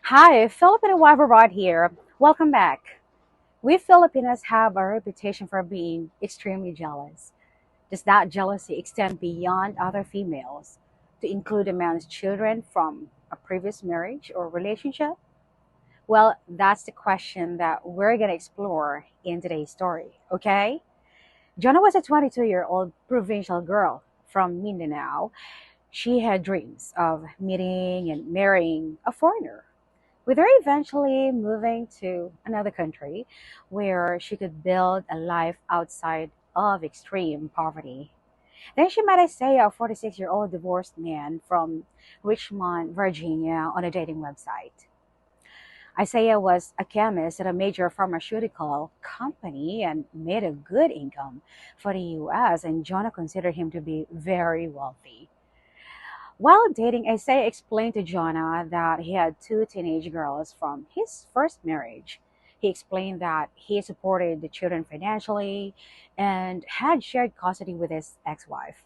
Hi, Filipino wife abroad here. Welcome back. We Filipinos have a reputation for being extremely jealous. Does that jealousy extend beyond other females to include a man's children from a previous marriage or relationship? Well, that's the question that we're going to explore in today's story, okay? Jonah was a 22-year-old provincial girl from Mindanao. She had dreams of meeting and marrying a foreigner, with her eventually moving to another country where she could build a life outside of extreme poverty. Then she met Isaiah, a 46-year-old divorced man from Richmond, Virginia, on a dating website. Isaiah was a chemist at a major pharmaceutical company and made a good income for the US, and Jonah considered him to be very wealthy. While dating, Isaiah explained to Jonah that he had two teenage girls from his first marriage. He explained that he supported the children financially and had shared custody with his ex-wife.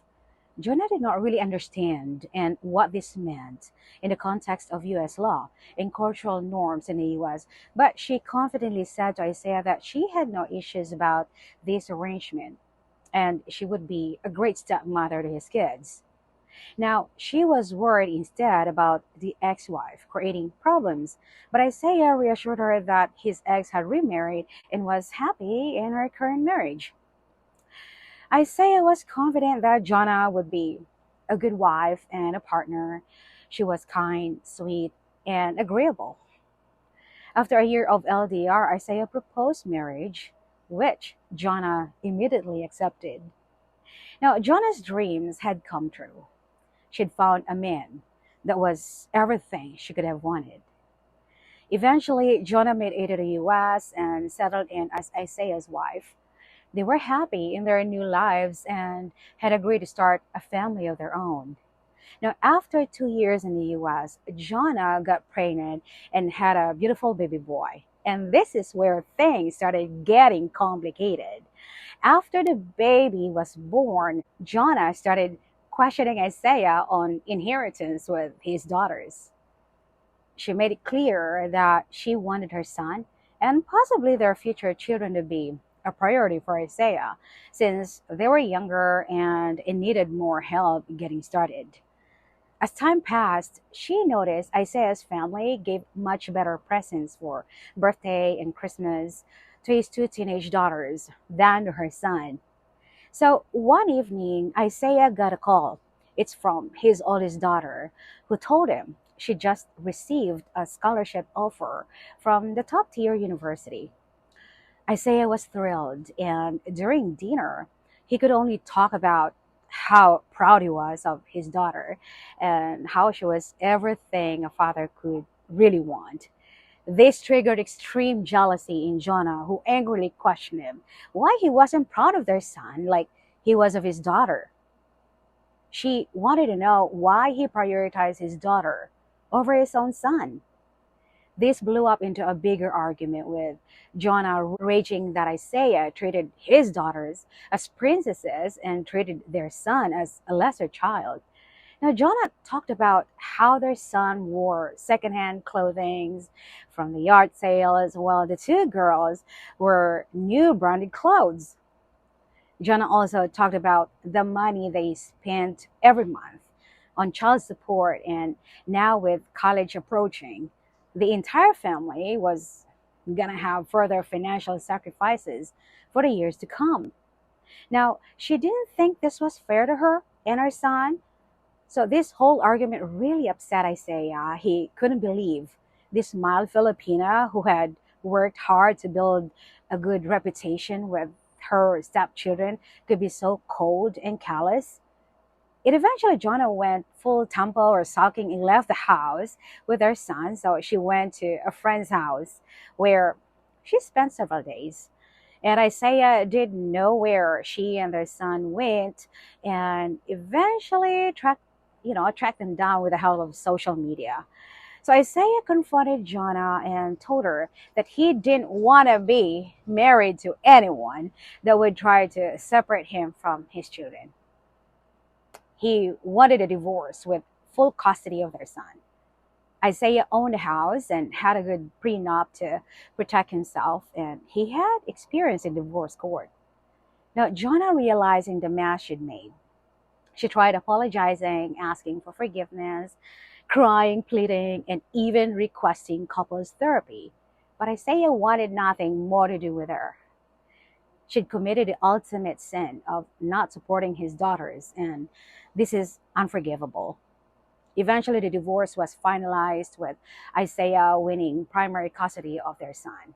Jonah did not really understand and what this meant in the context of US law and cultural norms in the US, but she confidently said to Isaiah that she had no issues about this arrangement and she would be a great stepmother to his kids. Now, she was worried instead about the ex wife creating problems, but Isaiah reassured her that his ex had remarried and was happy in her current marriage. Isaiah was confident that Jonah would be a good wife and a partner. She was kind, sweet, and agreeable. After a year of LDR, Isaiah proposed marriage, which Jonah immediately accepted. Now, Jonah's dreams had come true. She'd found a man that was everything she could have wanted. Eventually, Jonah made it to the US and settled in as Isaiah's wife. They were happy in their new lives and had agreed to start a family of their own. Now, after 2 years in the US, Jonah got pregnant and had a beautiful baby boy. And this is where things started getting complicated. After the baby was born, Jonah started questioning Isaiah on inheritance with his daughters. She made it clear that she wanted her son and possibly their future children to be a priority for Isaiah since they were younger and it needed more help getting started. As time passed, she noticed Isaiah's family gave much better presents for birthday and Christmas to his two teenage daughters than to her son. So one evening, Isaiah got a call. It's from his oldest daughter, who told him she just received a scholarship offer from the top tier university. Isaiah was thrilled, and during dinner, he could only talk about how proud he was of his daughter and how she was everything a father could really want. This triggered extreme jealousy in Jonah, who angrily questioned him why he wasn't proud of their son like he was of his daughter. She wanted to know why he prioritized his daughter over his own son. This blew up into a bigger argument with Jonah raging that Isaiah treated his daughters as princesses and treated their son as a lesser child. Now, Jonah talked about how their son wore secondhand clothing from the yard sales, while the two girls were new branded clothes. Jonah also talked about the money they spent every month on child support, and now with college approaching, the entire family was gonna have further financial sacrifices for the years to come. Now, she didn't think this was fair to her and her son, so this whole argument really upset Isaiah. He couldn't believe this mild Filipina who had worked hard to build a good reputation with her stepchildren could be so cold and callous. It eventually Jonah went full tempo or sulking and left the house with her son. So she went to a friend's house where she spent several days. And Isaiah didn't know where she and their son went and eventually tracked them down with the help of social media. So Isaiah confronted Jonah and told her that he didn't want to be married to anyone that would try to separate him from his children. He wanted a divorce with full custody of their son. Isaiah owned a house and had a good prenup to protect himself, and he had experience in divorce court. Now, Jonah, realizing the mess she'd made, she tried apologizing, asking for forgiveness, crying, pleading, and even requesting couples therapy. But Isaiah wanted nothing more to do with her. She'd committed the ultimate sin of not supporting his daughters, and this is unforgivable. Eventually, the divorce was finalized with Isaiah winning primary custody of their son.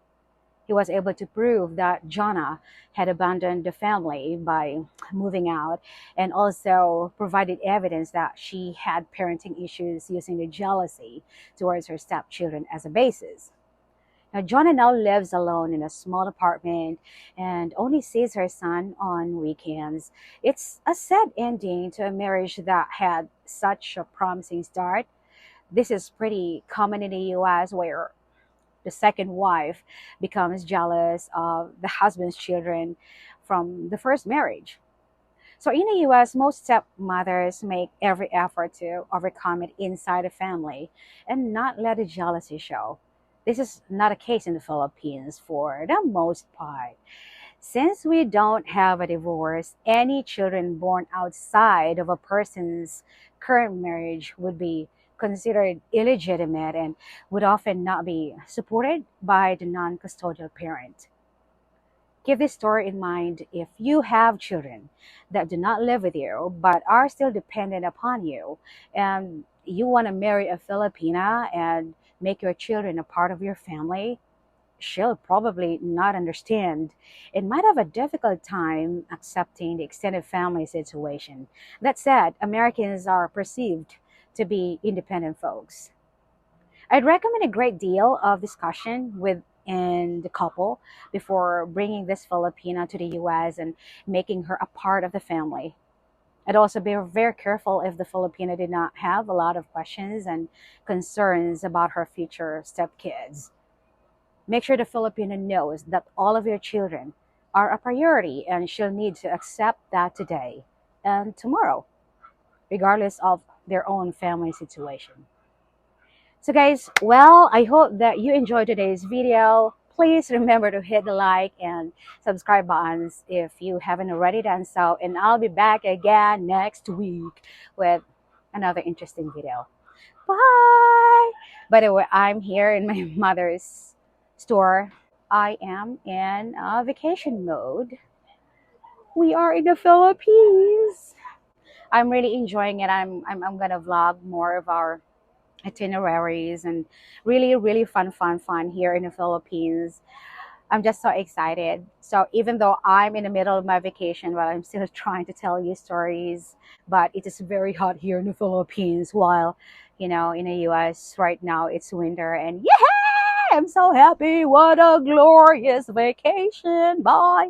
He was able to prove that Jonah had abandoned the family by moving out, and also provided evidence that she had parenting issues, using the jealousy towards her stepchildren as a basis. Now, Jonah now lives alone in a small apartment and only sees her son on weekends. It's a sad ending to a marriage that had such a promising start. This is pretty common in the US, where the second wife becomes jealous of the husband's children from the first marriage. So in the US, most stepmothers make every effort to overcome it inside the family and not let the jealousy show. This is not a case in the Philippines for the most part. Since we don't have a divorce, any children born outside of a person's current marriage would be considered illegitimate and would often not be supported by the non custodial parent. Keep this story in mind if you have children that do not live with you but are still dependent upon you, and you want to marry a Filipina and make your children a part of your family. She'll probably not understand and might have a difficult time accepting the extended family situation. That said, Americans are perceived to be independent folks. I'd recommend a great deal of discussion within the couple before bringing this Filipina to the US and making her a part of the family. I'd also be very careful if the Filipina did not have a lot of questions and concerns about her future stepkids. Make sure the Filipino knows that all of your children are a priority, and she'll need to accept that today and tomorrow, regardless of their own family situation. So guys, well, I hope that you enjoyed today's video. Please remember to hit the like and subscribe buttons if you haven't already done so. And I'll be back again next week with another interesting video. Bye! By the way, I'm here in my mother's store. I am in vacation mode. We are in the Philippines. I'm really enjoying it. I'm gonna vlog more of our itineraries and really fun here in the Philippines. I'm just so excited. So even though I'm in the middle of my vacation, well, I'm still trying to tell you stories, but it is very hot here in the Philippines, while in the US right now it's winter. And yeah, I'm so happy. What a glorious vacation. Bye.